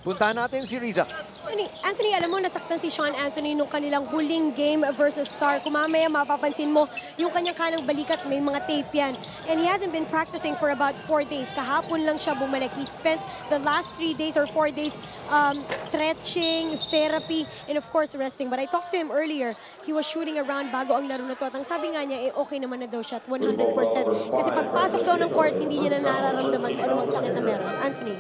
Puntahan natin si Riza. Anthony, alam mo, nasaktan si Sean Anthony nung kanilang huling game versus Star. Kung mamaya mapapansin mo, yung kanyang kanang balikat, may mga tape yan. And he hasn't been practicing for about 4 days. Kahapon lang siya bumalik. He spent the last 3 days or 4 days stretching, therapy, and of course, resting. But I talked to him earlier. He was shooting around bago ang laro na to. At ang sabi nga niya, okay naman na daw siya at 100%. Kasi pagpasok daw ng court, hindi niya na nararamdaman kung anong sakit na meron. Anthony.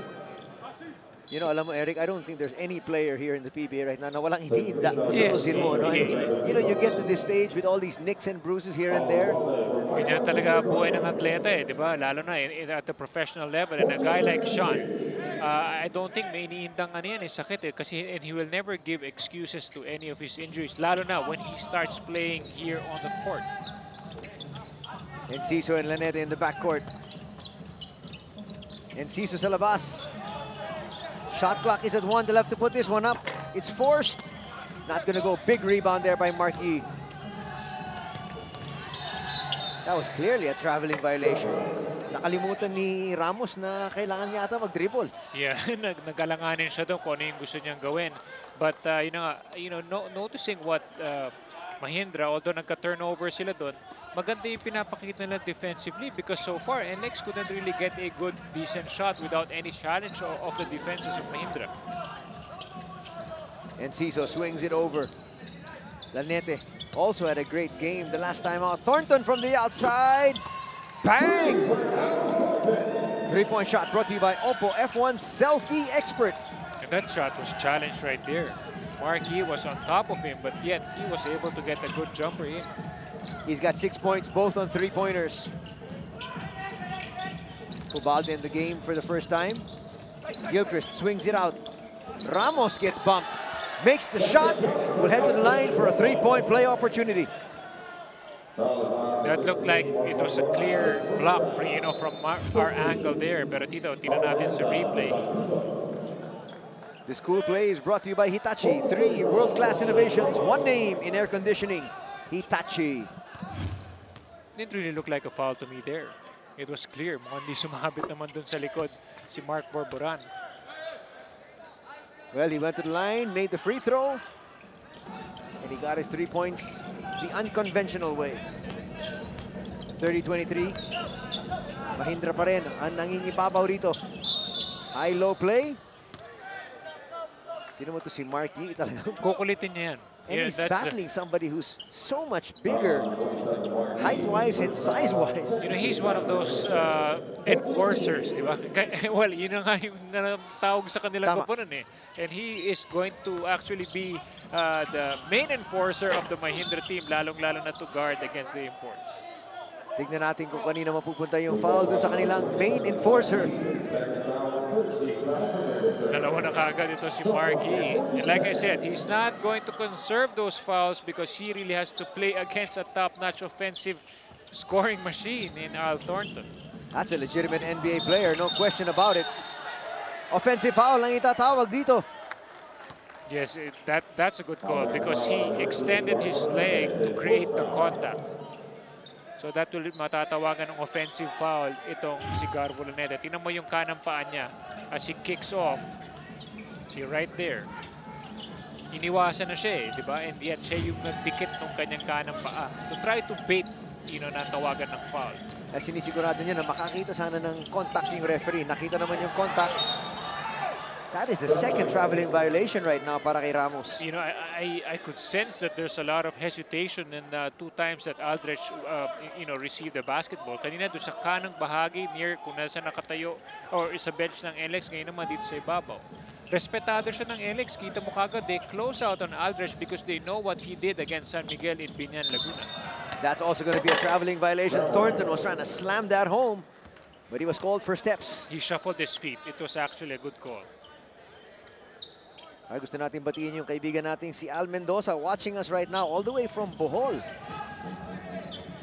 You know, alam mo, Eric, I don't think there's any player here in the PBA right now na walang iniinda. Yes. Mo, no? I mean, you know, you get to this stage with all these nicks and bruises here and there. Ganyan talaga buhay ng atleta di ba? Lalo na at the professional level. And a guy like Sean, I don't think may iniindang yan, sakit kasi and he will never give excuses to any of his injuries. Lalo na when he starts playing here on the court. Enciso and Laneta in the backcourt. Enciso sa labas. Shot clock is at 1. They'll have to put this one up. It's forced. Not going to go. Big rebound there by Marquis. That was clearly a traveling violation. Nakalimutan ni Ramos na kailangan niya ata mag-dribble. Yeah, nagalanganin siya doon kung ano yung gusto niyang gawin. But noticing what Mahindra, although nagka-turnover sila doon, maganda yung pinapakita nila defensively because so far, Nlex couldn't really get a good, decent shot without any challenge of the defenses of Mahindra. Enciso swings it over. Lanete also had a great game the last time out. Thornton from the outside. Bang! Three-point shot brought to you by Oppo, F1 selfie expert. And that shot was challenged right there. Marquis was on top of him, but yet he was able to get a good jumper in. He's got 6 points, both on three-pointers. Ubalde in the game for the first time. Gilchrist swings it out. Ramos gets bumped, makes the shot, will head to the line for a three-point play opportunity. That looked like it was a clear block for, from our angle there. Pero tingnan natin sa replay. This cool play is brought to you by Hitachi. 3 world-class innovations, 1 name in air conditioning. Hitachi. Didn't really look like a foul to me there. It was clear. Mukhang di sumabit naman dun sa likod si Mark Borboran. Well, he went to the line, made the free throw, and he got his 3 points the unconventional way. 30-23. Mahindra pa rin ang nangingibabaw rito. High-low play. Tignan mo to si Marquis. Kukulitin niya yan. And he's battling somebody who's so much bigger, height-wise and size-wise. He's one of those enforcers, di ba? Well, yun nga yung tawag sa kanilang koponan And he is going to actually be the main enforcer of the Mahindra team, lalong-lalo na to guard against the imports. Tignan natin kung kanina mapupunta yung foul dun sa kanilang main enforcer. Dalawa na kaagad ito si Marquis. And like I said, he's not going to conserve those fouls because he really has to play against a top-notch offensive scoring machine in Al Thornton. That's a legitimate NBA player, no question about it. Offensive foul lang itatawag dito. Yes, that's a good call because he extended his leg to create the contact. So that will matatawagan ng offensive foul itong si Garbo Laneta. Tingnan mo yung kanang paa niya as he kicks off. See right there. Iniwasan na siya di ba? And yet siya yung nagdikit ng kanyang kanang paa. So try to bait, na tawagan ng foul. Sinisigurado niya na makakita sana ng contact yung referee. Nakita naman yung contact. That is the second traveling violation right now para kay Ramos. I could sense that there's a lot of hesitation in 2 times that Aldrich, received the basketball. Kanina doon sa kanang bahagi near kung nasa nakatayo or sa bench ng Nlex, ngayon naman dito sa ibabaw. Respetado siya ng Nlex. Kita mo kagad, they close out on Aldrich because they know what he did against San Miguel in Binyan, Laguna. That's also going to be a traveling violation. Thornton was trying to slam that home, but he was called for steps. He shuffled his feet. It was actually a good call. Ay, gusto natin batiin yung kaibigan nating si Al Mendoza watching us right now all the way from Bohol.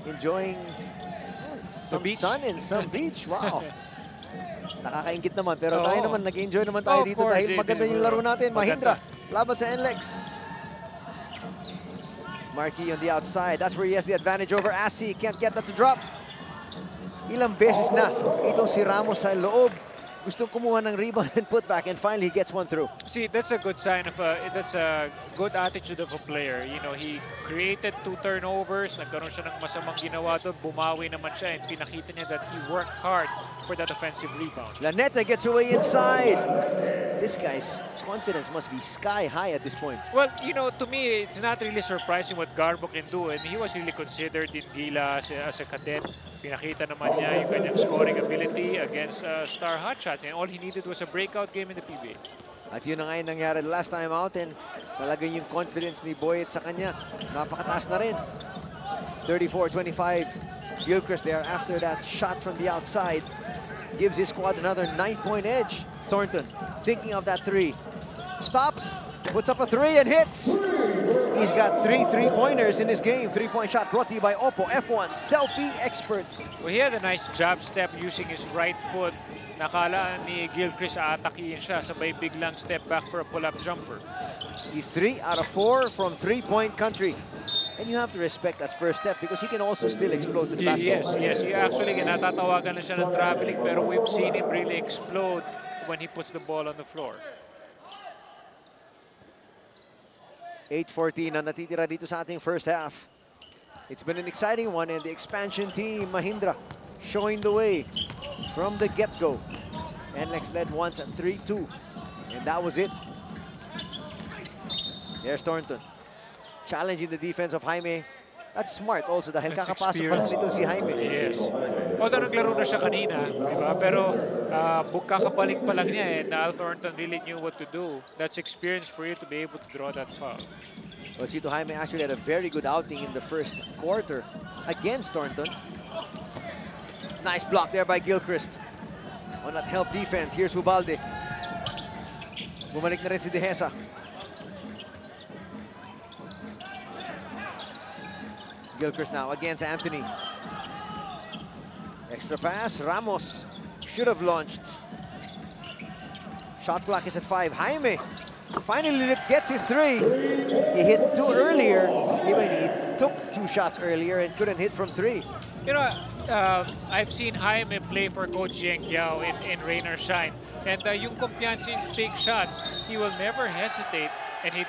Enjoying some sun and some beach. Wow. Nakakaingit naman pero tayo naman nag-enjoy naman tayo dito dahil maganda yung laro natin. Mahindra laban sa Nlex. Marquis on the outside. That's where he has the advantage over Asi. Can't get that to drop. Ilang beses na itong si Ramos sa loob. gustong kumuha ng rebound and put back, and finally he gets one through. See, that's a good sign of that's a good attitude of a player. You know, he created 2 turnovers, nagkaroon siya ng masamang ginawa doon, bumawi naman siya, and pinakita niya that he worked hard for that offensive rebound. Araneta gets away inside. This guy's confidence must be sky high at this point. Well, you know, to me, it's not really surprising what Garbo can do, and he was really considered in Gila as a cadet. Pinakita naman niya yung kanyang scoring ability against star hotshots, and all he needed was a breakout game in the PBA. At yun na nga yung nangyari the last time out, and talagang yung confidence ni Boyet sa kanya, napakataas na rin. 34-25, Gilchrist there after that shot from the outside. Gives his squad another 9-point edge. Thornton thinking of that 3. Stops, puts up a 3 and hits. He's got 3 3-pointers in this game. 3-point shot brought to you by Oppo F1 Selfie Expert. Well, he had a nice jab step using his right foot. Nakala ni Gilchrist aatakihin siya, sabay biglang step back for a pull-up jumper. He's 3 out of 4 from 3-point country. And you have to respect that first step because he can also still explode to the basket. Yes. He actually, natatawagan na siya ng traveling, pero we've seen him really explode when he puts the ball on the floor. 8:14 na natitira dito sa ating first half. It's been an exciting one, and the expansion team, Mahindra, showing the way from the get-go. Nlex led once at 3-2, and that was it. There's Thornton, challenging the defense of Jaime. That's smart also dahil kakapasok pa lang dito si Jaime. Yes. Although naglaro na siya kanina, di ba? Pero kakabalik pa lang niya, and Al Thornton really knew what to do. That's experience for you to be able to draw that foul. Well, Chito Jaime actually had a very good outing in the first quarter against Thornton. Nice block there by Gilchrist. On that help defense, here's Ubalde. Bumalik na rin si Dehesa. Gilchrist now against Anthony. Extra pass, Ramos should have launched. Shot clock is at 5. Jaime finally gets his 3. He hit 2 earlier. He took 2 shots earlier and couldn't hit from 3. You know, I've seen Jaime play for Coach Yang Yao in Rain or Shine. And yung kumpiyansa in take shots, he will never hesitate. And he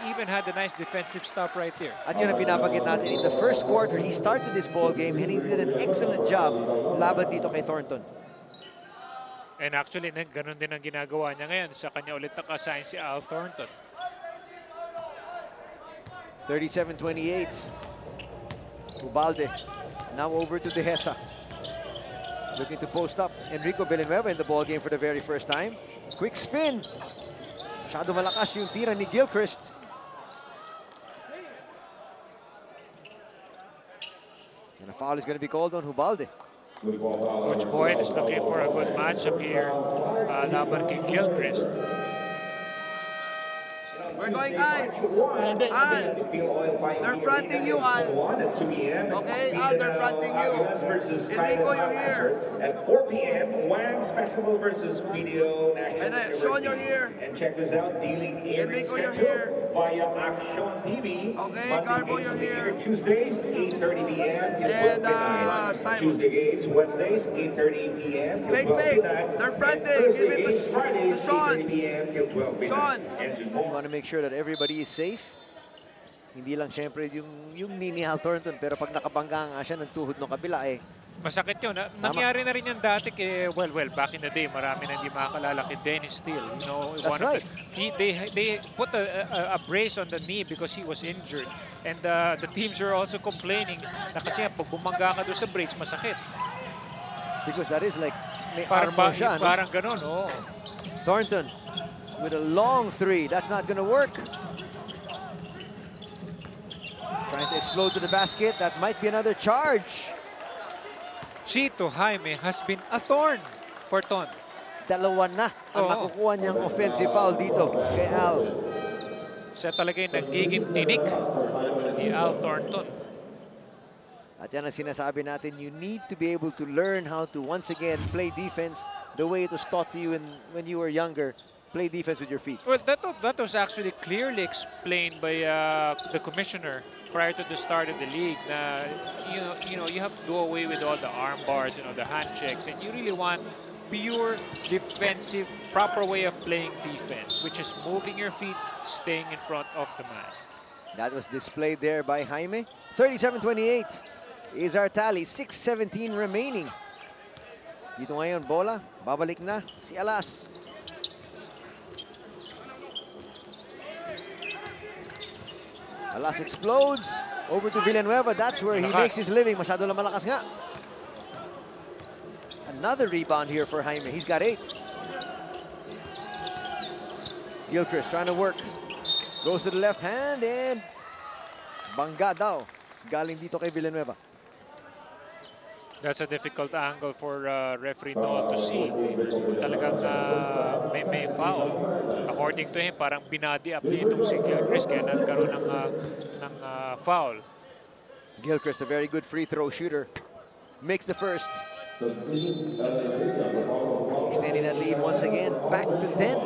even had a nice defensive stop right there. At yun ang binabagit natin. In the first quarter, he started this ball game and he did an excellent job laban dito kay Thornton. And actually, ganun din ang ginagawa niya ngayon. Sa kanya ulit naka-assign si Al Thornton. 37-28. Ubalde now over to Dehesa. Looking to post up Enrico Villanueva in the ball game for the very first time. Quick spin. Masyado malakas yung tira ni Gilchrist. And a foul is going to be called on Ubalde. Coach Boyd is looking for a good matchup here. Laban kay Gilchrist. We're going Al. They're fronting you, Al. Okay, Al, they're fronting you. Enrico, you're here. At 4 p.m., Wangs Festival versus Video National. And Sean, you're here. And check this out, dealing Enrico, you're here. Via Action TV. Okay, Garbo, you're here. Tuesdays, 8:30 p.m. till 12 midnight. Simon. Tuesday games, Wednesdays, 8:30 p.m. till 12 midnight. They're fronting. Thursday Give it games, Fridays, to Sean. 8:30 p.m. till 12 midnight. Sean. And You want to make sure that everybody is safe. Hindi lang syempre yung ni Al Thornton, pero pag nakabangga nga siya ng tuhod ng kabila Masakit yun. Nangyari na rin yan dati kay, well, back in the day, marami na hindi makakalala kay Dennis Steele. You know, That's right. They put a brace on the knee because he was injured. And the teams are also complaining na kasi pag bumangga ka doon sa brace, masakit. Because that is like may armor siya. Parang ganun, oh. Thornton with a long 3. That's not going to work. Trying to explode to the basket. That might be another charge. Chito Jaime has been a thorn for Ton. Dalawa na ang nakukuha niyang offensive foul dito kay Al. Siya talaga yung nagiging tinik ni Al Thornton. At yan ang sinasabi natin, you need to be able to learn how to once again play defense the way it was taught to you when you were younger. Play defense with your feet. Well, that was actually clearly explained by the commissioner prior to the start of the league. You have to do away with all the arm bars, the hand checks, and you really want pure defensive, proper way of playing defense, which is moving your feet, staying in front of the man. That was displayed there by Jaime. 37-28 is our tally. 6:17 remaining. Dito ngayon, bola. Babalik na si Alas. Alas explodes over to Villanueva. That's where he makes his living. Masyado lang malakas nga. Another rebound here for Jaime. He's got 8. Gilchrist trying to work. Goes to the left hand and bangga daw. Galing dito kay Villanueva. That's a difficult angle for referee Noel to see. Kung talagang may foul. According to him, parang binadi up niya itong si Gilchrist kaya nagkaroon ng foul. Gilchrist, a very good free throw shooter. Makes the first. Extending that lead once again. Back to 10.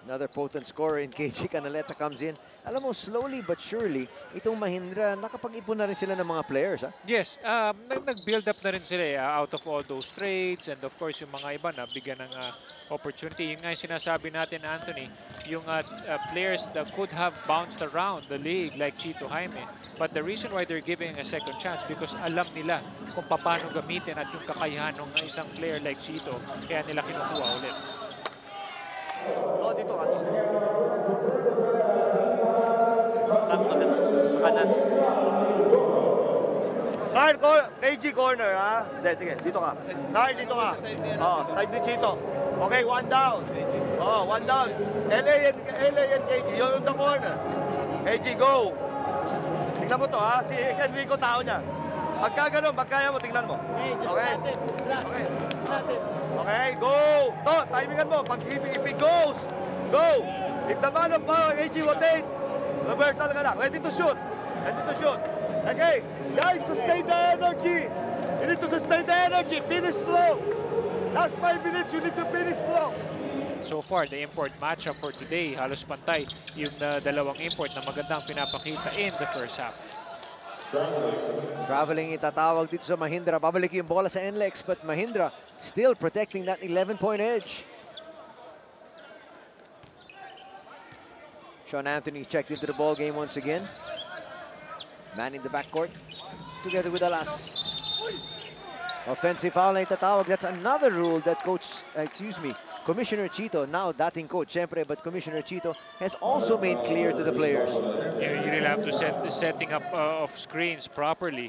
Another potent scorer in KG Canaleta comes in. Alam mo, slowly but surely, itong Mahindra, nakapag-ipon na rin sila ng mga players, ha? Yes, nag-build up na rin sila out of all those trades, and of course yung mga iba na bigyan ng opportunity. Yung nga yung sinasabi natin, Anthony, yung players that could have bounced around the league like Chito Jaime. But the reason why they're giving a second chance because alam nila kung paano gamitin at yung kakayahan ng isang player like Chito, kaya nila kinukuha ulit. Oh, dito ka. Kanan. Carl, KG corner, ha? Hindi, sige, dito ka. Carl, dito ka. Oh, side ni Chito. Okay, 1 down. Oh, 1 down. LA and KG, you're on the corner. KG, go. Tingnan mo to, ha? Si Enrico, tao niya. Pagka ganun, pagkaya mo, tingnan mo. Okay? Okay. Okay, go! To, timingan mo. Pag if it goes, go! If the man of power, AG, rotate. Reversal ka na. Ready to shoot. Ready to shoot. Okay, guys, sustain the energy. You need to sustain the energy. Finish slow. Last 5 minutes, you need to finish slow. So far, the import matchup for today, halos pantay yung dalawang import na magandang pinapakita in the first half. Traveling itatawag dito sa Mahindra. Babalik yung bola sa Nlex, but Mahindra still protecting that 11-point edge. Sean Anthony checked into the ball game once again. Man in the backcourt together with Alas. Offensive foul na itatawag. That's another rule that Commissioner Chito, now dating coach, siyempre, but Commissioner Chito has also made clear to the players. You really have to set the setting up of screens properly.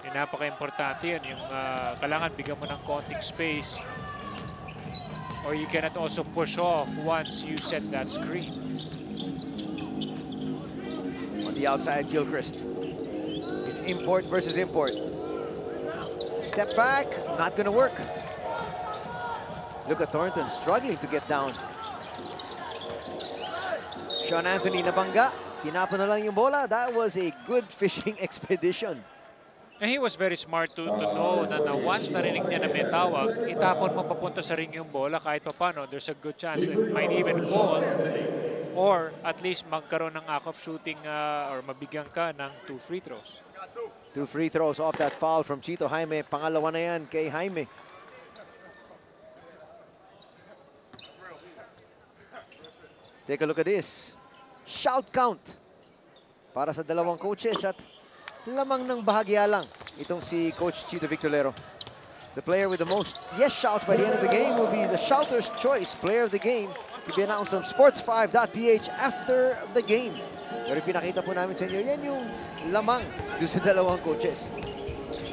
Yung napaka-importante yun. Yung kailangan bigyan mo ng konting space. Or you cannot also push off once you set that screen. On the outside, Gilchrist. It's import versus import. Step back, not gonna work. Look at Thornton struggling to get down. Sean Anthony nabangga. Tinapon na lang yung bola. That was a good fishing expedition. And he was very smart to know na once narinig niya na may tawag, itapon mo papunta sa ring yung bola kahit pa paano. There's a good chance it might even fall. Or at least magkaroon ng act of shooting or mabigyan ka ng 2 free throws. 2 free throws off that foul from Chito Jaime. Pangalawa na yan kay Jaime. Take a look at this. Shout count para sa dalawang coaches at lamang ng bahagya lang itong si Coach Chito Victorero. The player with the most yes shouts by the end of the game will be the Shouter's Choice Player of the Game to be announced on sports5.ph after the game. Pero pinakita po namin sa inyo, yan yung lamang doon sa dalawang coaches.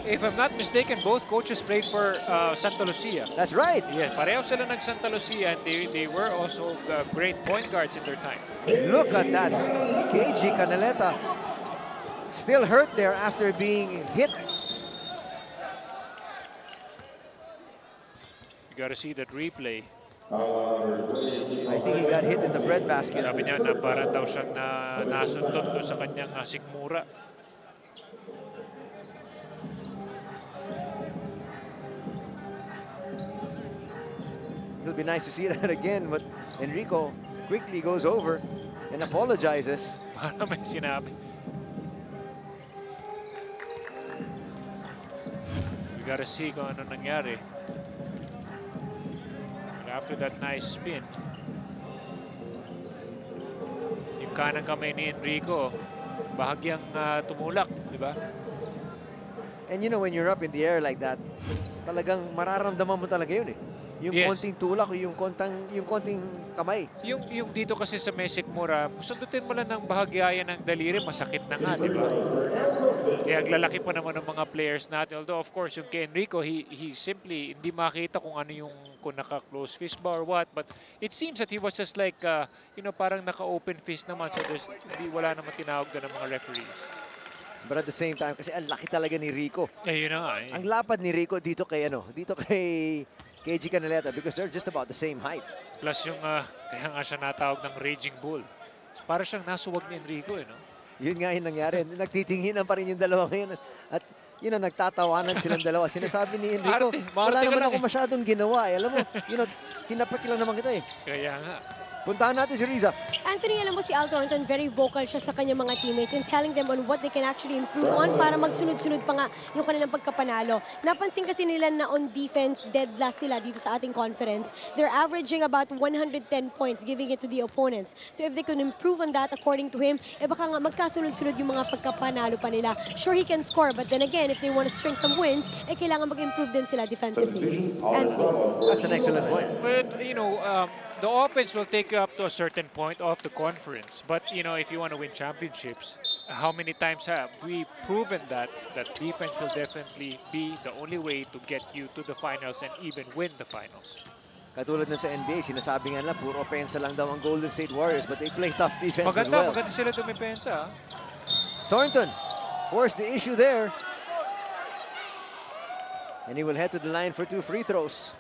If I'm not mistaken, both coaches played for Santa Lucia. That's right. Yeah, pareho sila nag-Santa Lucia and they were also great point guards in their time. Look at that. KG Canaleta still hurt there after being hit. You gotta see that replay. I think he got hit in the breadbasket. Sabi niya na parang daw siyang nasundot doon sa kanyang sikmura. It'll be nice to see that again, but Enrico quickly goes over and apologizes. Para may sinabi. We gotta see kung ano nangyari. But after that nice spin, yung kanang kamay ni Enrico, bahagyang tumulak, di ba? And you know, when you're up in the air like that, talagang mararamdaman mo talaga yun eh. Yung konting tulak o yung konting kamay. Yung dito kasi sa Mesikmura, sundutin mo lang ng bahagyayan ng daliri, masakit na nga, di ba? Kaya lalaki pa naman ng mga players natin. Although, of course, yung kay Enrico, he simply hindi makita kung ano yung kung naka-close fist ba or what. But it seems that he was just like, you know, parang naka-open fist naman. So wala naman tinawag na ng mga referees. But at the same time, kasi ang laki talaga ni Rico. Eh, yun na nga. Ang lapad ni Rico dito kay KG Canaleta because they're just about the same height. Plus yung, kaya nga siya natawag ng Raging Bull. So, para siyang nasuwag ni Enrico, eh, no? Yun nga yung nangyari. Nagtitinginan pa rin yung dalawa ngayon. At yun know, nagtatawanan silang dalawa. Sinasabi ni Enrico, wala naman ako masyadong ginawa. Alam mo, tinapak lang naman kita eh. Kaya nga. Puntahan natin si Riza. Anthony, alam mo si Al Thornton, very vocal siya sa kanyang mga teammates and telling them on what they can actually improve on para magsunod-sunod pa nga yung kanilang pagkapanalo. Napansin kasi nila na on defense, dead last sila dito sa ating conference. They're averaging about 110 points, giving it to the opponents. So if they can improve on that, according to him, baka nga magkasunod-sunod yung mga pagkapanalo pa nila. Sure, he can score, but then again, if they want to string some wins, kailangan mag-improve din sila defensively. Anthony. That's an excellent point. But, you know, the offense will take you up to a certain point of the conference. But, you know, if you want to win championships, how many times have we proven that defense will definitely be the only way to get you to the finals and even win the finals? Katulad na sa NBA, sinasabi nga na puro opensa lang daw ang Golden State Warriors, but they play tough defense as well. Maganda sila dumipensa. Thornton forced the issue there. And he will head to the line for 2 free throws.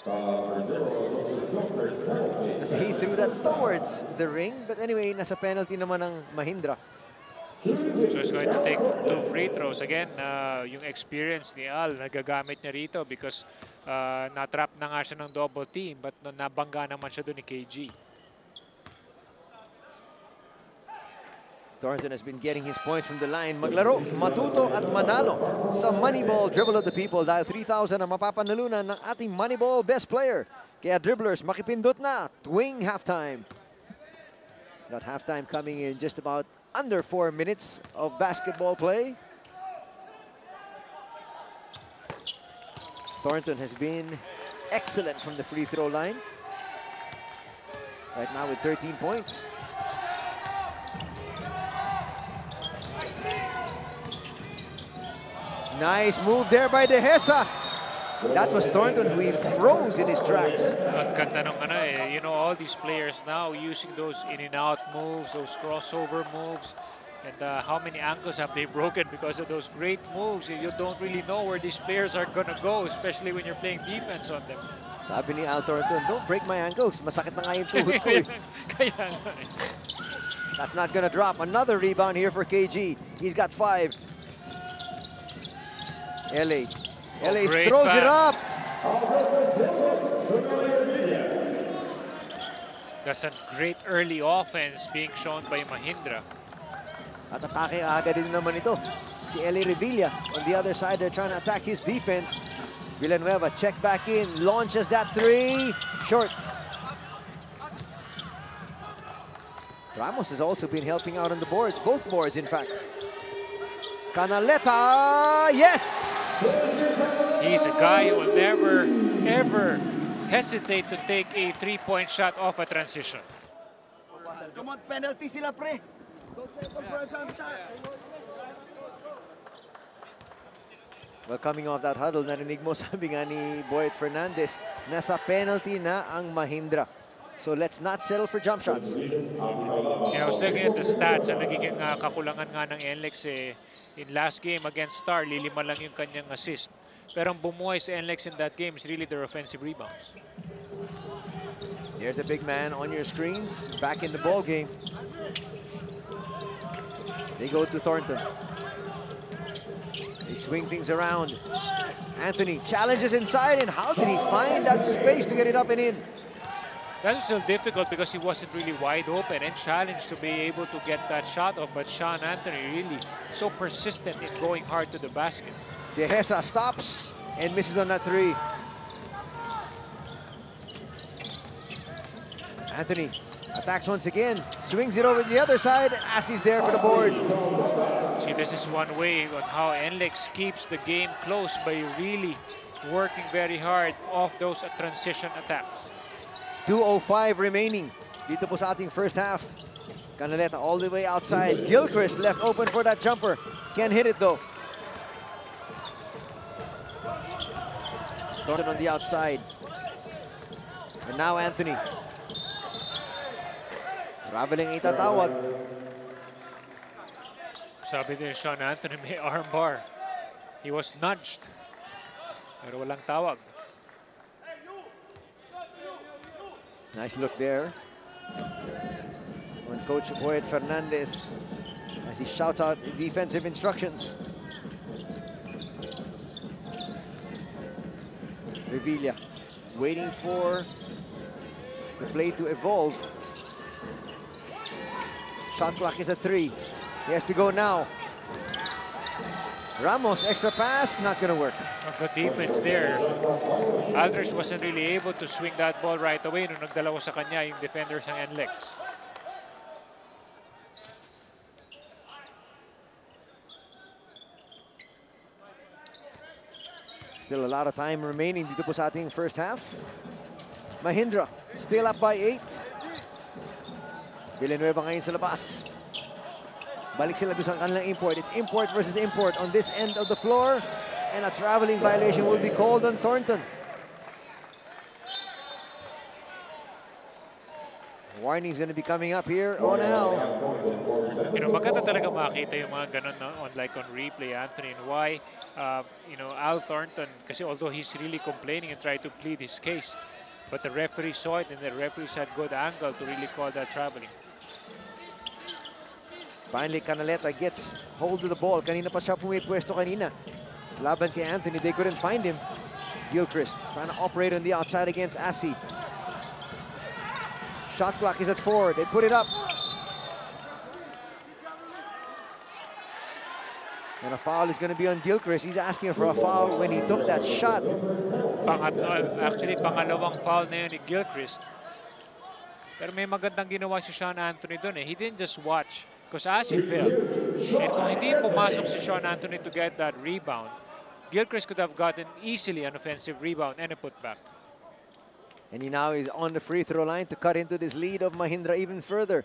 Kasi he threw that towards the ring. But anyway, nasa penalty naman ng Mahindra. So he's going to take 2 free throws. Again, yung experience ni Al, nagagamit niya rito because na-trap na nga siya ng double team. But nabangga naman siya doon ni KG. Thornton has been getting his points from the line. Maglaro, matuto at manalo sa Moneyball Dribble of the People dahil 3,000 ang mapapanalunan ng ating Moneyball Best Player. Kaya dribblers, makipindot na tuwing halftime. Got halftime coming in just about under 4 minutes of basketball play. Thornton has been excellent from the free throw line. Right now with 13 points. Nice move there by De Hesa. That was Thornton who he froze in his tracks. Ang ganda ng you know, all these players now using those in and out moves, those crossover moves. And how many ankles have they broken because of those great moves? You don't really know where these players are going to go, especially when you're playing defense on them. Sabi ni Al Thornton, don't break my ankles. Masakit na nga yung tuhod ko. Kaya nga. That's not gonna drop. Another rebound here for KG. He's got 5. LA throws it up. That's a great early offense being shown by Mahindra. At atake agad din naman ito. Si LA Revilla on the other side, they're trying to attack his defense. Villanueva check back in, launches that 3, short. Ramos has also been helping out on the boards, both boards in fact. Canaleta, yes! He's a guy who will never, ever hesitate to take a 3-point shot off a transition. Come on, penalty sila, pre. Don't settle for a jump shot. Well, coming off that huddle, narinig mo, sabi nga ni Boyd Fernandez, nasa penalty na ang Mahindra. So let's not settle for jump shots. Yeah, I was looking at the stats. Ang nagiging kakulangan nga ng Nlex in last game against Star, lilima lang yung kanyang assist. Pero ang bumuhay sa Nlex in that game is really their offensive rebounds. Here's the big man on your screens, back in the ball game. They go to Thornton. They swing things around. Anthony challenges inside, and how did he find that space to get it up and in? That is still difficult because he wasn't really wide open and challenged to be able to get that shot off. But Sean Anthony really so persistent in going hard to the basket. De Hesa stops. and misses on that three. Anthony attacks once again, swings it over to the other side as he's there for the board. See, this is one way on how Nlex keeps the game close by really working very hard off those transition attacks. 2:05 remaining dito po sa ating first half. Canaleta all the way outside. Gilchrist left open for that jumper. Can't hit it though. Thornton on the outside. And now Anthony. Traveling itatawag. Sabi din Sean Anthony, may armbar. He was nudged. Pero walang tawag. Nice look there. When Coach Boyd Fernandez, as he shouts out defensive instructions. Revilla waiting for the play to evolve. Shot clock is at 3. He has to go now. Ramos, extra pass, not gonna work. Good defense there. Aldrich wasn't really able to swing that ball right away nung nagdalawa sa kanya yung defenders ng Nlex. Still a lot of time remaining dito po sa ating first half. Mahindra still up by 8. Villanueva ngayon sa labas. Balik sila doon sa kanilang import. It's import versus import on this end of the floor. And a traveling violation will be called on Thornton. Warning is going to be coming up here on Al. You know, maganda talaga makita yung mga ganun on replay, Anthony, and why, you know, Al Thornton, kasi although he's really complaining and trying to plead his case, but the referee saw it and the referees had good angle to really call that traveling. Finally, Canaleta gets hold of the ball. Kanina pa siya pumipwesto kanina. Laban kay Anthony, they couldn't find him. Gilchrist trying to operate on the outside against Asi. Shot clock is at 4. They put it up. And a foul is going to be on Gilchrist. He's asking for a foul when he took that shot. Actually, pangalawang foul na yun ni Gilchrist. Pero may magandang ginawa si Sean Anthony doon eh. He didn't just watch because Asi fell. And kung hindi pumasok si Sean Anthony to get that rebound, Gilchrist could have gotten easily an offensive rebound and a putback. And he now is on the free throw line to cut into this lead of Mahindra even further.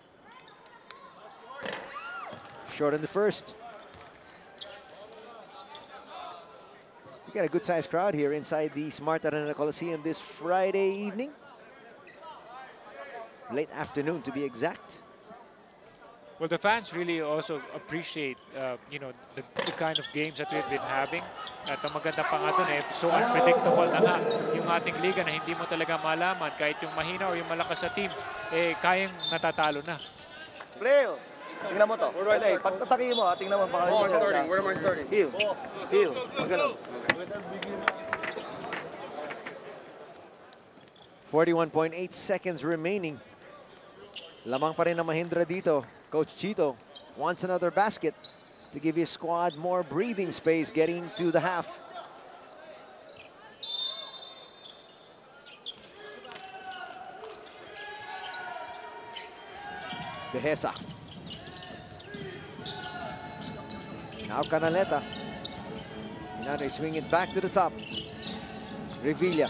Short in the first. We got a good sized crowd here inside the Smart Araneta Coliseum this Friday evening. Late afternoon to be exact. Well, the fans really also appreciate, you know, the kind of games that we've been having. At ang maganda pa nga dun eh, so unpredictable na nga yung ating liga na hindi mo talaga malaman kahit yung mahina o yung malakas sa team, eh, kayang natatalo na. Play. Tingnan mo to. Pagtatakihin mo, tingnan mo. Oh, I'm starting. Where am I starting? Heel. Heel. Magano. 41.8 seconds remaining. Lamang pa rin ang Mahindra dito. Coach Chito wants another basket to give his squad more breathing space getting to the half. Behesa. Now Canaleta. Now they swing it back to the top. Revilla.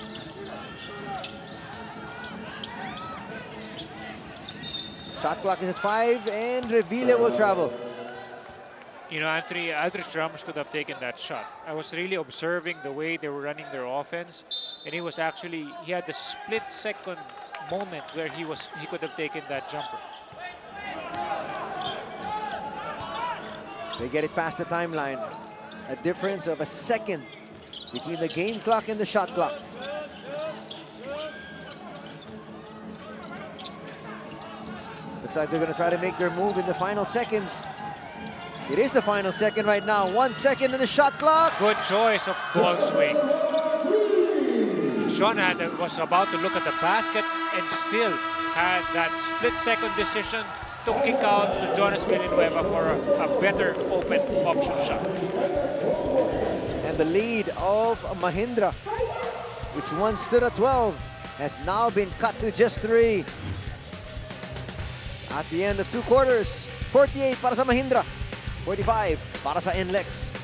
Shot clock is at 5, and Revilla will travel. You know, Anthony, Aldrich Ramos could have taken that shot. I was really observing the way they were running their offense, and he was actually, he had the split-second moment where he could have taken that jumper. They get it past the timeline. A difference of a second between the game clock and the shot clock. Looks like they're going to try to make their move in the final seconds. It is the final second right now. 1 second in the shot clock. Good choice of ball swing. Sean was about to look at the basket and still had that split-second decision to kick out to Jonas Villanueva for a better open option shot. And the lead of Mahindra, which once stood at 12, has now been cut to just 3. At the end of 2 quarters, 48 para sa Mahindra, 45 para sa Nlex.